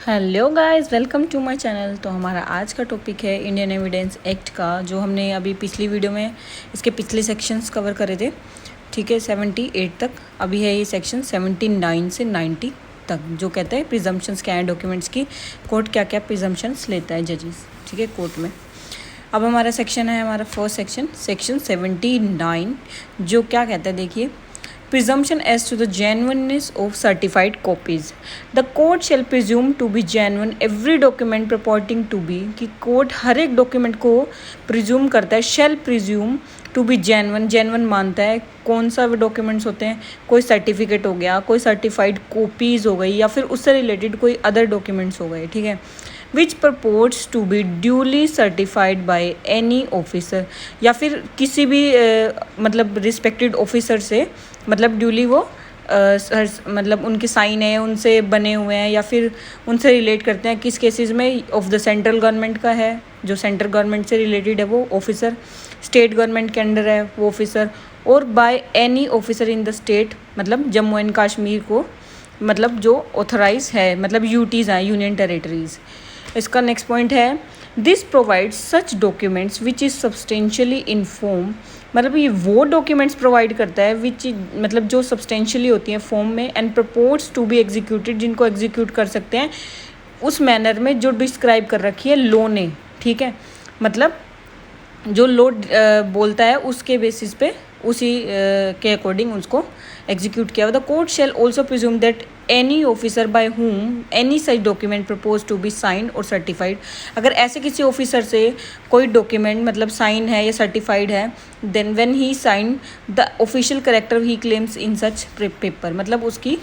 Hello guys, welcome to my channel. तो हमारा आज का टॉपिक है इंडियन एविडेंस एक्ट का, जो हमने अभी पिछली वीडियो में इसके पिछले सेक्शंस कवर करे थे। ठीक है, 78 तक। अभी है ये सेक्शन 79 से 90 तक, जो कहता है प्रिजम्पशंस क्या है डॉक्यूमेंट्स की, कोर्ट क्या क्या प्रिजम्पशंस लेता है जजेस, ठीक है, कोर्ट में। अब हमारा सेक्शन है, हमारा फर्स्ट सेक्शन 79, जो क्या कहता है, देखिए। Presumption as to the genuineness of certified copies. The court shall presume to be genuine every document purporting to be, कि कोर्ट हर एक डॉक्यूमेंट को प्रिज्यूम करता है, shall presume to be genuine मानता है। कौन सा डॉक्यूमेंट्स होते हैं? कोई सर्टिफिकेट हो गया, कोई सर्टिफाइड कॉपीज़ हो गई, या फिर उससे रिलेटेड कोई अदर डॉक्यूमेंट्स हो गए, ठीक है। Which purports to be duly certified by any officer, या फिर किसी भी मतलब रिस्पेक्टेड ऑफिसर से, मतलब ड्यूली वो मतलब उनके साइन है, उनसे बने हुए हैं, या फिर उनसे रिलेट करते हैं। किस केसेस में? ऑफ द सेंट्रल गवर्नमेंट का है, जो सेंट्रल गवर्नमेंट से रिलेटेड है वो ऑफिसर, स्टेट गवर्नमेंट के अंडर है वो ऑफिसर, और bye any officer in the state, मतलब जम्मू एंड कश्मीर को, मतलब जो ऑथराइज है, मतलब यूटीज़ हैं, यूनियन टेरिटरीज। इसका नेक्स्ट पॉइंट है, this provides such documents which is substantially in form, मतलब ये वो डॉक्यूमेंट्स प्रोवाइड करता है विच, मतलब जो सब्सटेंशियली होती हैं फॉर्म में, एंड प्रपोर्ट्स टू बी एग्जीक्यूटेड, जिनको एग्जीक्यूट कर सकते हैं उस मैनर में जो डिस्क्राइब कर रखी है लॉ ने, ठीक है। मतलब जो लॉ बोलता है उसके बेसिस पे, उसी के अकॉर्डिंग उसको एग्जीक्यूट किया। The court shall also presume that any officer by whom any such document propose to be signed और सर्टिफाइड, अगर ऐसे किसी ऑफिसर से कोई डॉक्यूमेंट मतलब साइन है या सर्टिफाइड है, then when he sign the official character he claims in such paper, मतलब उसकी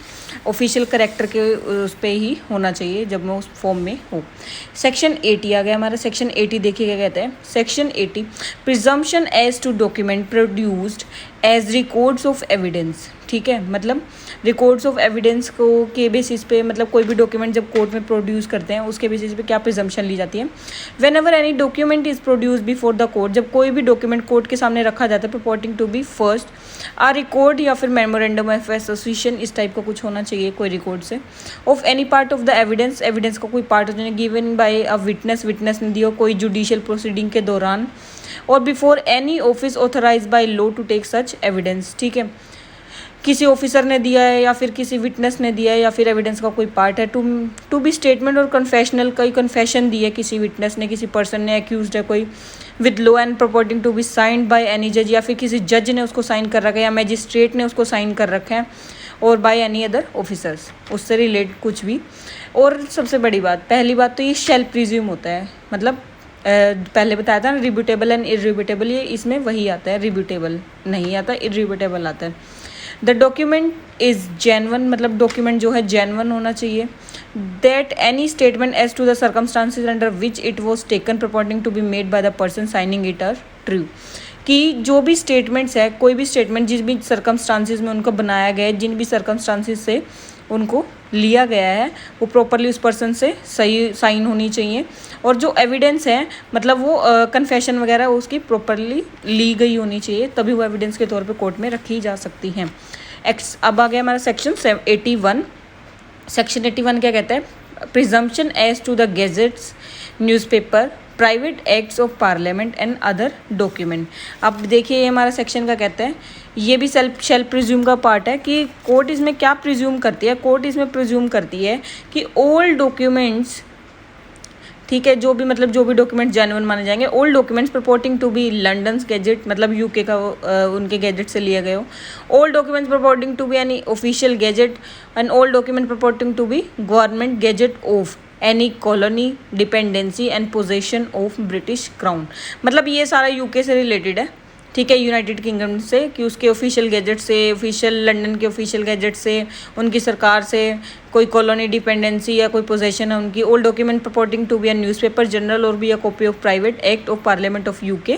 ऑफिशियल करेक्टर के उस पर ही होना चाहिए जब मैं उस फॉर्म में हो। सेक्शन 80 आ गया हमारा। सेक्शन 80 देखिए क्या कहता है। Section 80, presumption as to document produced as records of evidence, ठीक है। मतलब रिकॉर्ड्स ऑफ एविडेंस को के बेसिस पे, मतलब कोई भी डॉक्यूमेंट जब कोर्ट में प्रोड्यूस करते हैं उसके बेसिस पे क्या प्रिजम्पशन ली जाती है। When ever any document is produce before the court, जब कोई भी डॉक्यूमेंट कोर्ट के सामने रखा जाता है, purporting to be first a record या फिर मेमोरेंडम ऑफ एसोसिएशन, इस टाइप का कुछ होना चाहिए कोई रिकॉर्ड से, of any part of the evidence, evidence का कोई पार्ट हो, given by a witness, witness ने दिया कोई जुडिशियल प्रोसीडिंग के दौरान, और before any office authorised by law to take such evidence, ठीक है। किसी ऑफिसर ने दिया है या फिर किसी विटनेस ने दिया है या फिर एविडेंस का कोई पार्ट है, टू बी स्टेटमेंट और कन्फेशनल, कोई कन्फेशन दी है किसी विटनेस ने, किसी पर्सन ने, एक्यूज्ड है कोई, with law and purporting to be signed by any जज, या फिर किसी जज ने उसको साइन कर रखा है या मैजिस्ट्रेट ने उसको साइन कर रखा है, और बाय एनी अदर ऑफिसर्स, उससे रिलेट कुछ भी। और सबसे बड़ी बात, पहली बात तो ये शेल प्रिज्यूम होता है, मतलब पहले बताया था ना रिब्यूटेबल एंड इरिब्यूटेबल, ये इसमें वही आता है, रिब्यूटेबल नहीं आता, इरिब्यूटेबल आता है। द डॉक्यूमेंट इज़ जेन्युइन, मतलब डॉक्यूमेंट जो है जेन्युइन होना चाहिए। That any statement as to the circumstances under which it was taken purporting to be made by the person signing it are true, कि जो भी स्टेटमेंट्स है, कोई भी स्टेटमेंट जिस भी सर्कमस्टांसिस में उनको बनाया गया है, जिन भी सर्कमस्टांसिस से उनको लिया गया है, वो प्रॉपरली उस पर्सन से सही साइन होनी चाहिए, और जो एविडेंस है मतलब वो कन्फेशन वगैरह उसकी प्रॉपरली ली गई होनी चाहिए, तभी वो एविडेंस के तौर पे कोर्ट में रखी जा सकती हैं। अब आ गया हमारा सेक्शन 81। सेक्शन 81 क्या कहता है? Presumption as to the gazettes, newspaper, private acts of parliament and other document. अब देखिए ये हमारा सेक्शन का कहता है, ये भी शेल प्रिज्यूम का पार्ट है कि कोर्ट इसमें क्या प्रिज्यूम करती है। कोर्ट इसमें प्रिज्यूम करती है कि ऑल डॉक्यूमेंट्स, ठीक है, जो भी मतलब जो भी डॉक्यूमेंट जेन्युइन माने जाएंगे, all documents purporting to be London gazette, मतलब यूके का उनके गैजेट से लिए गए हो, all documents purporting to be any official gazette, and all document purporting to be government gazette of any colony, dependency and possession of British crown, मतलब ये सारा यूके से रिलेटेड है, ठीक है, यूनाइटेड किंगडम से, कि उसके ऑफिशियल गैजेट से, ऑफिशियल लंदन के ऑफिशियल गैजेट से, उनकी सरकार से, कोई कॉलोनी, डिपेंडेंसी या कोई पोजेशन है उनकी, all document purporting to be a newspaper, journal और be a copy of private act of parliament of UK,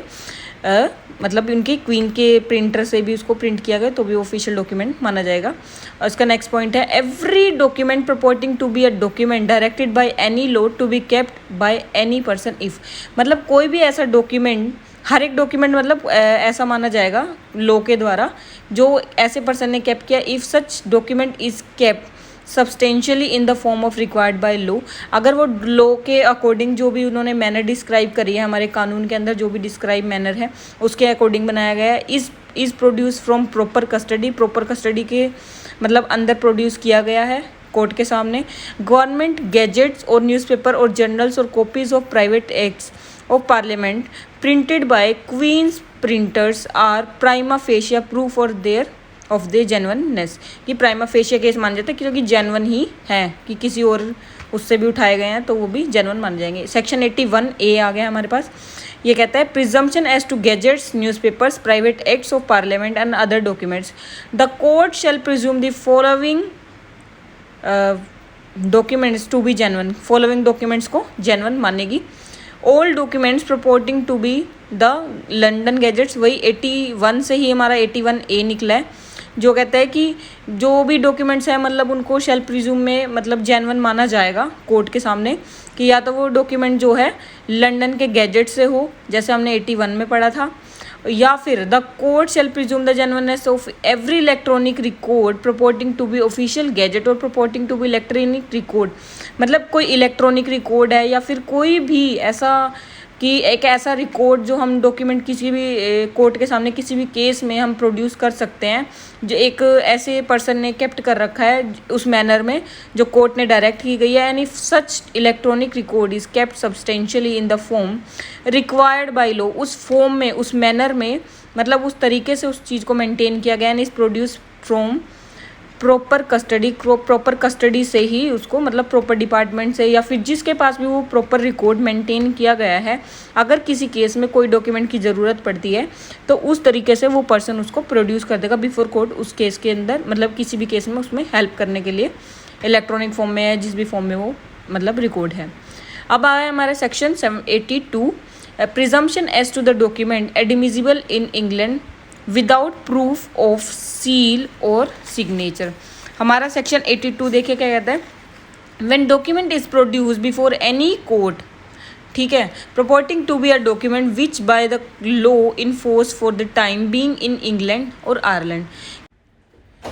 मतलब उनकी क्वीन के प्रिंटर से भी उसको प्रिंट किया गया तो भी ऑफिशियल डॉक्यूमेंट माना जाएगा। और इसका नेक्स्ट पॉइंट है, every document purporting to be a document directed by any law to be kept by any person if, मतलब कोई भी ऐसा डॉक्यूमेंट, हर एक डॉक्यूमेंट मतलब ऐसा माना जाएगा लॉ के द्वारा जो ऐसे पर्सन ने केप्ट किया, if such document is kept substantially in the form of required by law, अगर वो लॉ के अकॉर्डिंग जो भी उन्होंने मैनर डिस्क्राइब करी है, हमारे कानून के अंदर जो भी डिस्क्राइब मैनर है उसके अकॉर्डिंग बनाया गया है, is produce from proper custody, proper custody के मतलब अंदर प्रोड्यूस किया गया है कोर्ट के सामने। गवर्नमेंट गैजेट्स और न्यूज़पेपर और जर्नल्स और copies of private acts of parliament printed by queen's printers are prima facie proof और देयर ऑफ द जेन्युइननेस, कि प्राइमा फेशिया केस मान जाते हैं क्योंकि जेन्युइन ही है, कि किसी और उससे भी उठाए गए हैं तो वो भी जेन्युइन मान जाएंगे। सेक्शन 81A आ गया हमारे पास, ये कहता है presumption as to gazettes, newspapers, private acts of parliament and other documents, the court shall presume the following documents to be genuine, following documents को जेन्युइन मानेगी। All documents purporting to be the London gazettes, वही 81 से ही हमारा 81A निकला है, जो कहता है कि जो भी डॉक्यूमेंट्स हैं मतलब उनको शेल प्रिज्यूम में मतलब जेन्युइन माना जाएगा कोर्ट के सामने, कि या तो वो डॉक्यूमेंट जो है लंदन के गैजेट से हो, जैसे हमने 81 में पढ़ा था, या फिर the court shall presume the genuineness of every electronic record purporting to be official gazette और purporting to be electronic record, मतलब कोई इलेक्ट्रॉनिक रिकॉर्ड है या फिर कोई भी ऐसा कि एक ऐसा रिकॉर्ड जो हम डॉक्यूमेंट किसी भी कोर्ट के सामने किसी भी केस में हम प्रोड्यूस कर सकते हैं, जो एक ऐसे पर्सन ने केप्ट कर रखा है उस मैनर में जो कोर्ट ने डायरेक्ट की गई है, यानी such electronic record is kept substantially in the form required by law, उस फॉर्म में उस मैनर में मतलब उस तरीके से उस चीज़ को मेंटेन किया गया, यानी is produce from proper custody, proper custody से ही उसको मतलब प्रॉपर डिपार्टमेंट से या फिर जिसके पास भी वो प्रॉपर रिकॉर्ड मेंटेन किया गया है, अगर किसी केस में कोई डॉक्यूमेंट की ज़रूरत पड़ती है तो उस तरीके से वो पर्सन उसको प्रोड्यूस कर देगा बिफोर कोर्ट, उस केस के अंदर मतलब किसी भी केस में उसमें हेल्प करने के लिए, इलेक्ट्रॉनिक फॉर्म में या जिस भी फॉर्म में वो मतलब रिकॉर्ड है। अब आया हमारा section 82, presumption as to the document admissible in England without proof of seal और सिग्नेचर। हमारा सेक्शन 82 देखिए क्या कहता है, when document is produce before any court, ठीक है, purporting to be a document which by the law in force for the time being in England और Ireland,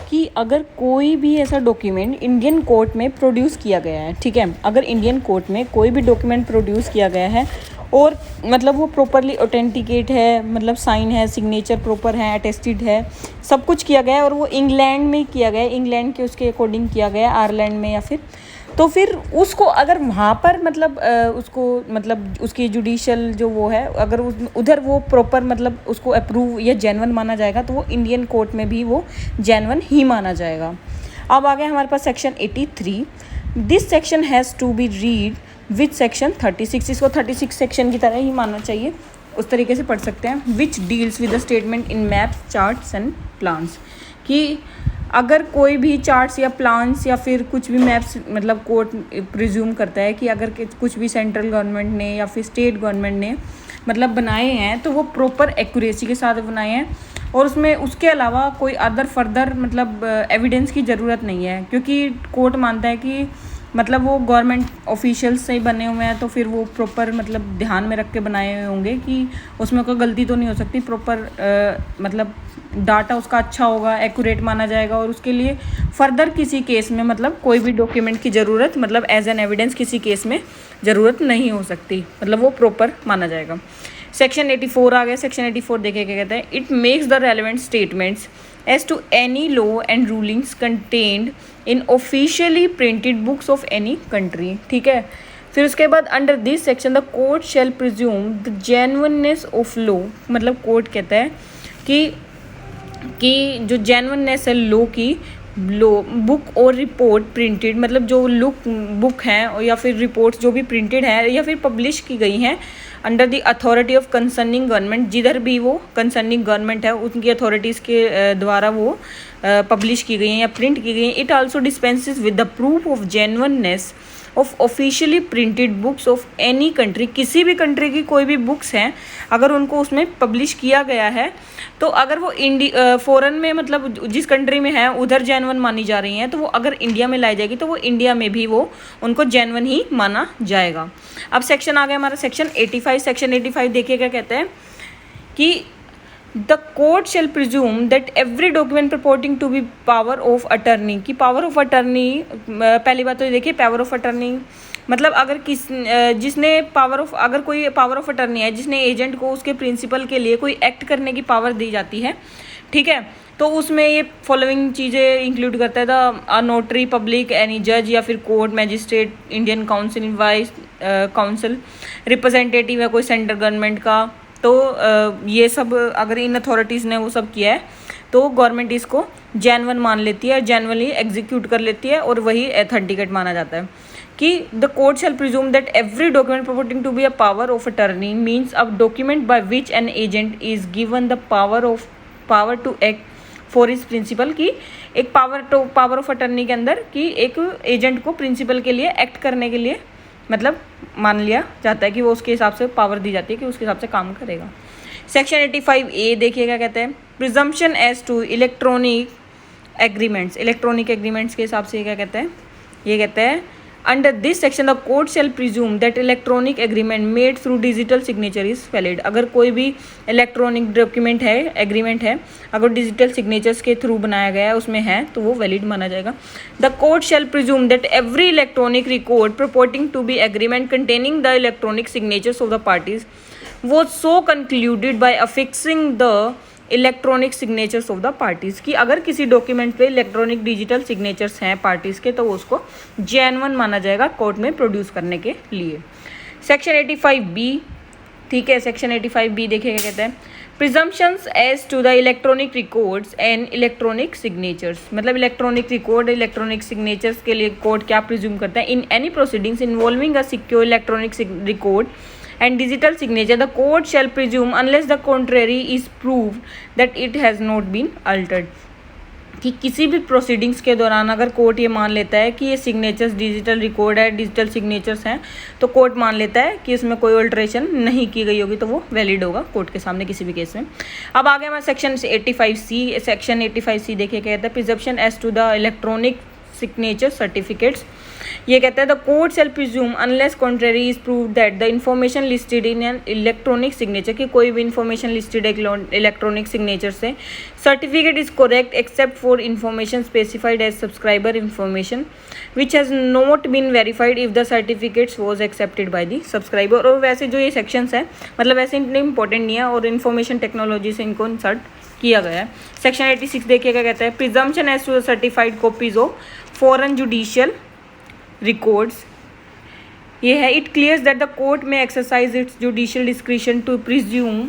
कि अगर कोई भी ऐसा डॉक्यूमेंट इंडियन कोर्ट में प्रोड्यूस किया गया है, ठीक है, अगर इंडियन कोर्ट में कोई भी डॉक्यूमेंट प्रोड्यूस किया गया है और मतलब वो प्रॉपरली ऑथेंटिकेट है, मतलब साइन है, सिग्नेचर प्रॉपर है, अटेस्टेड है, सब कुछ किया गया है और वो इंग्लैंड में किया गया है, इंग्लैंड के उसके अकॉर्डिंग किया गया है, आयरलैंड में या फिर, तो फिर उसको अगर वहाँ पर मतलब उसको मतलब उसकी जुडिशल जो वो है अगर उधर वो प्रॉपर मतलब उसको अप्रूव या जेन्युइन माना जाएगा तो वो इंडियन कोर्ट में भी वो जेन्युइन ही माना जाएगा। अब आ गया हमारे पास section 83, this section has to be read with section 36, इसको 36 सेक्शन की तरह ही मानना चाहिए, उस तरीके से पढ़ सकते हैं। Which deals with the statement in maps charts and plans, कि अगर कोई भी चार्ट्स या प्लान्स या फिर कुछ भी मैप्स मतलब कोर्ट प्रिज्यूम करता है कि अगर कुछ भी सेंट्रल गवर्नमेंट ने या फिर स्टेट गवर्नमेंट ने मतलब बनाए हैं तो वो प्रॉपर एक्यूरेसी के साथ बनाए हैं और उसमें उसके अलावा कोई अदर फर्दर मतलब एविडेंस की ज़रूरत नहीं है, क्योंकि कोर्ट मानता है कि मतलब वो गवर्नमेंट ऑफिशियल्स से ही बने हुए हैं तो फिर वो प्रॉपर मतलब ध्यान में रख के बनाए हुए होंगे कि उसमें कोई गलती तो नहीं हो सकती, प्रॉपर मतलब डाटा उसका अच्छा होगा, एक्यूरेट माना जाएगा और उसके लिए फर्दर किसी केस में मतलब कोई भी डॉक्यूमेंट की ज़रूरत मतलब एज एन एविडेंस किसी केस में ज़रूरत नहीं हो सकती, मतलब वो प्रॉपर माना जाएगा। सेक्शन 84 आ गया, सेक्शन 84 देखिए क्या कहता है, it makes the relevant statements as to any law and rulings contained in officially printed books of any country, ठीक है। फिर उसके बाद under this section the court shall presume the genuineness of law, मतलब कोर्ट कहता है कि जो जेन्युइननेस है लॉ की, लॉ बुक और रिपोर्ट प्रिंटेड मतलब जो बुक हैं या फिर रिपोर्ट्स जो भी प्रिंटेड है या फिर पब्लिश की गई हैं under the authority of concerning government, जिधर भी वो कंसर्निंग गवर्नमेंट है उनकी अथॉरिटीज़ के द्वारा वो पब्लिश की गई हैं या प्रिंट की गई हैं। It also dispenses with the proof of genuineness of officially printed books of any country, किसी भी कंट्री की कोई भी बुक्स हैं अगर उनको उसमें पब्लिश किया गया है तो अगर वो फॉरेन में मतलब जिस कंट्री में है उधर जेन्युइन मानी जा रही हैं तो वो अगर इंडिया में लाई जाएगी तो वो इंडिया में भी वो उनको जेन्युइन ही माना जाएगा। अब सेक्शन आ गया हमारा सेक्शन 85, सेक्शन 85 देखिए क्या कहते हैं कि the court shall presume that every document purporting to be power of attorney, कि पावर ऑफ अटर्नी, पहली बात तो ये देखिए पावर ऑफ अटर्नी मतलब अगर जिसने अगर कोई पावर ऑफ अटर्नी है, जिसने एजेंट को उसके प्रिंसिपल के लिए कोई एक्ट करने की पावर दी जाती है, ठीक है, तो उसमें ये फॉलोइंग चीज़ें इंक्लूड करता है द नोटरी पब्लिक, एनी जज या फिर court magistrate, Indian council, vice council, representative है कोई सेंट्रल गवर्नमेंट का, तो ये सब अगर इन अथॉरिटीज़ ने वो सब किया है तो गवर्नमेंट इसको जेन्युइन मान लेती है और जेन्युइनली एग्जीक्यूट कर लेती है और वही एथेंटिकेट माना जाता है कि the court shall presume that every document purporting to be a power of attorney means a document by which an agent is given the power to act for his principal, की एक पावर ऑफ अटर्नी के अंदर कि एक agent को principal के लिए act करने के लिए मतलब मान लिया जाता है कि वो उसके हिसाब से पावर दी जाती है कि उसके हिसाब से काम करेगा। सेक्शन 85A देखिए क्या कहते हैं, presumption as to electronic agreements के हिसाब से ये क्या कहते हैं, ये कहते हैं under this section the court shall presume that electronic agreement made through digital signature is valid. अगर कोई भी इलेक्ट्रॉनिक डॉक्यूमेंट है, एग्रीमेंट है, अगर डिजिटल सिग्नेचर्स के थ्रू बनाया गया है, उसमें है, तो वो वैलिड माना जाएगा। The court shall presume that every electronic record purporting to be agreement containing the electronic signatures of the parties was so concluded by affixing the electronic signatures of the parties, की अगर किसी document पे electronic digital signatures हैं parties के तो वो उसको genuine माना जाएगा कोर्ट में प्रोड्यूस करने के लिए। सेक्शन 85B, ठीक है, सेक्शन 85B देखिए क्या कहते हैं, presumptions as to the electronic records and electronic signatures, मतलब इलेक्ट्रॉनिक रिकॉर्ड, इलेक्ट्रॉनिक सिग्नेचर्स के लिए कोर्ट क्या प्रिज्यूम करता है, in any proceedings involving a secure electronic record and digital signature the court shall presume unless the contrary is proved that it has not been altered, कि किसी भी proceedings के दौरान अगर कोर्ट ये मान लेता है कि ये सिग्नेचर्स डिजिटल रिकॉर्ड है, डिजिटल सिग्नेचर्स हैं, तो कोर्ट मान लेता है कि इसमें कोई अल्टरेशन नहीं की गई होगी तो वो वैलिड होगा कोर्ट के सामने किसी भी केस में। अब आगे हमारा सेक्शन 85C, सेक्शन 85C देखिए क्या कहता है, presumption as to the electronic signature certificates, ये कहता है the court shall presume unless contrary is prove that the information listed in an electronic signature, की कोई भी इन्फॉर्मेशन लिस्टेड इलेक्ट्रॉनिक सिग्नेचर से certificate is correct except for information specified as subscriber information which has not been verified if the certificates was accepted by the subscriber. और वैसे जो ये sections हैं मतलब वैसे इतने इंपॉर्टेंट नहीं है और इन्फॉर्मेशन टेक्नोलॉजी से इनको इंसर्ट किया गया है। सेक्शन 86 देखिए क्या कहता है, presumption as to the certified copies of foreign judicial records, ये है it clears that the court may exercise its judicial discretion to presume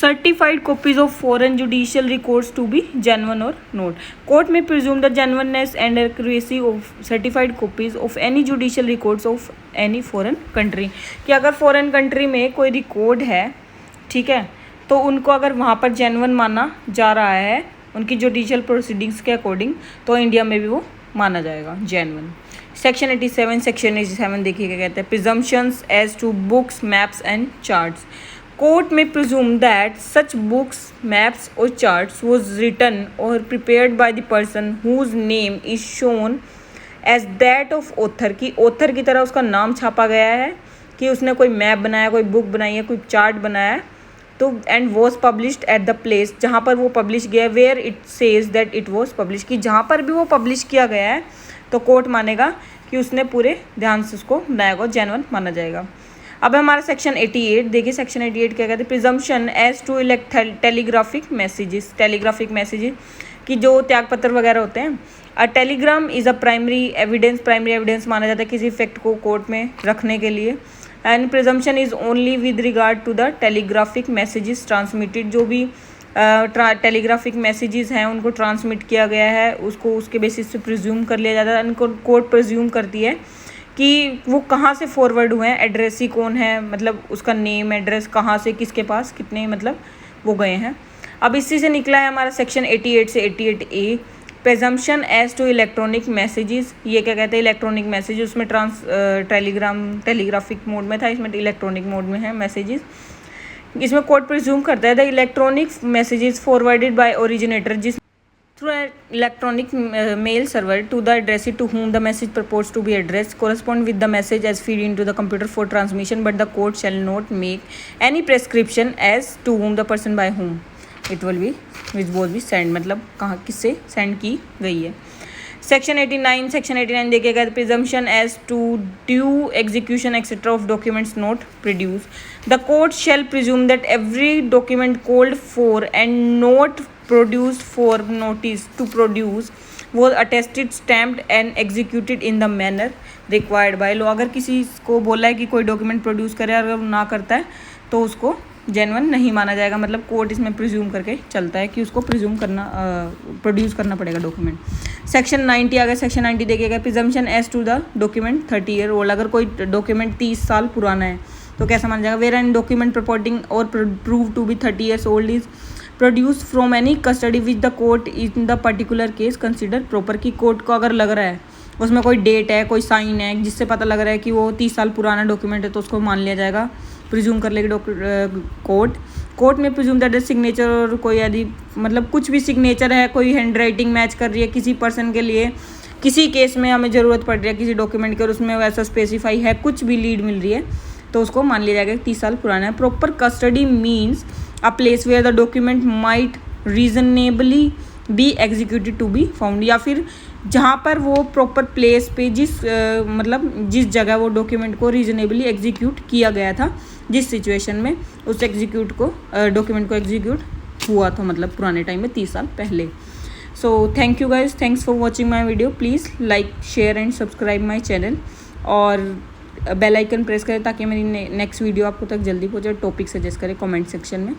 certified copies of foreign judicial records to be genuine और not. Court may presume the genuineness and accuracy of certified copies of any judicial records of any foreign country, कि अगर foreign country में कोई record है, ठीक है, तो उनको अगर वहाँ पर जेन्युइन माना जा रहा है उनकी जुडिशियल प्रोसीडिंग्स के अकॉर्डिंग, तो इंडिया में भी वो माना जाएगा जेन्युइन। सेक्शन 87 देखिए क्या कहते हैं, presumptions as to books, maps and charts, court may presume that such books, maps और चार्ट्स वाज रिटन और prepared by the person whose name is shown as that of author, की author की तरह उसका नाम छापा गया है कि उसने कोई मैप बनाया, कोई बुक बनाई है, कोई चार्ट बनाया है, तो and was published at the place जहाँ पर वो पब्लिश गया, where it says that it was publish, कि जहाँ पर भी वो पब्लिश किया गया है तो कोर्ट मानेगा कि उसने पूरे ध्यान से उसको बनाया होगा, जेन्युइन माना जाएगा। अब हमारा सेक्शन 88 देखिए, सेक्शन 88 क्या कहते हैं, presumption as to telegraphic messages कि जो त्यागपत्र वगैरह होते हैं, a telegram is a primary evidence माना जाता है किसी फैक्ट को कोर्ट में रखने के लिए, and presumption is only with regard to the telegraphic messages transmitted, जो भी टेलीग्राफिक मैसेजेस हैं उनको ट्रांसमिट किया गया है उसको उसके बेसिस पे प्रिज्यूम कर लिया जाता है, उनको कोर्ट प्रिज्यूम करती है कि वो कहाँ से फॉरवर्ड हुए हैं, एड्रेस ही कौन है, मतलब उसका नेम एड्रेस कहाँ से किसके पास कितने मतलब वो गए हैं। अब इसी से निकला है हमारा सेक्शन 88 से 88A, presumption as to electronic messages, ये क्या कहते हैं, इलेक्ट्रॉनिक मैसेज, उसमें टेलीग्राफिक मोड में था, इसमें इलेक्ट्रॉनिक मोड में है मैसेजेस। इसमें कोर्ट प्रिज्यूम करता है the electronic messages forwarded by originator, through an electronic mail server to the addressee to whom the message purports to be addressed correspond with the message as feed into the computer for transmission, but the court shall not make any prescription as to whom the person by whom it will be which will be sent, मतलब कहाँ किससे send की गई है। Section 89 देखिएगा, presumption as to due execution etcetera of documents not produce. The court shall presume that every document called for and not produced for notice to produce was attested, stamped and executed in the manner required by law। अगर किसी को बोला है कि कोई document produce करे और अगर ना करता है तो उसको जेन्युइन नहीं माना जाएगा, मतलब कोर्ट इसमें प्रिज्यूम करके चलता है कि उसको प्रिज्यूम करना प्रोड्यूस करना पड़ेगा डॉक्यूमेंट। सेक्शन 90 आ गया। सेक्शन 90 देखिएगा, presumption as to the document 30 year old. अगर कोई डॉक्यूमेंट 30 साल पुराना है तो कैसा माना जाएगा, वेयर एन डॉक्यूमेंट प्रपोर्टिंग और prove to be 30 years old is produce from any custody which the court in the particular case consider proper. की कोर्ट को अगर लग रहा है उसमें कोई डेट है, कोई साइन है जिससे पता लग रहा है कि वो 30 साल पुराना डॉक्यूमेंट है तो उसको मान लिया जाएगा, प्रिज्यूम कर लेगी court may presume that signature और कोई यदि मतलब कुछ भी सिग्नेचर है, कोई हैंड राइटिंग मैच कर रही है किसी पर्सन के लिए, किसी केस में हमें ज़रूरत पड़ रही है किसी डॉक्यूमेंट की और उसमें वैसा स्पेसिफाई है, कुछ भी लीड मिल रही है तो उसको मान लिया जाएगा 30 साल पुराना है। Proper custody means a place where the document might reasonably be executed to be found, या फिर जहाँ पर वो प्रॉपर प्लेस पे मतलब जिस जगह वो डॉक्यूमेंट को रीजनेबली एग्जीक्यूट किया गया था, जिस सिचुएशन में उस डॉक्यूमेंट को एग्जीक्यूट हुआ था, मतलब पुराने टाइम में 30 साल पहले। So thank you guys, thanks for watching my video. Please like share and subscribe my channel और बेल आइकन प्रेस करें ताकि मेरी नेक्स्ट वीडियो आपको तक जल्दी पहुँचे। टॉपिक सजेस्ट करें कमेंट सेक्शन में।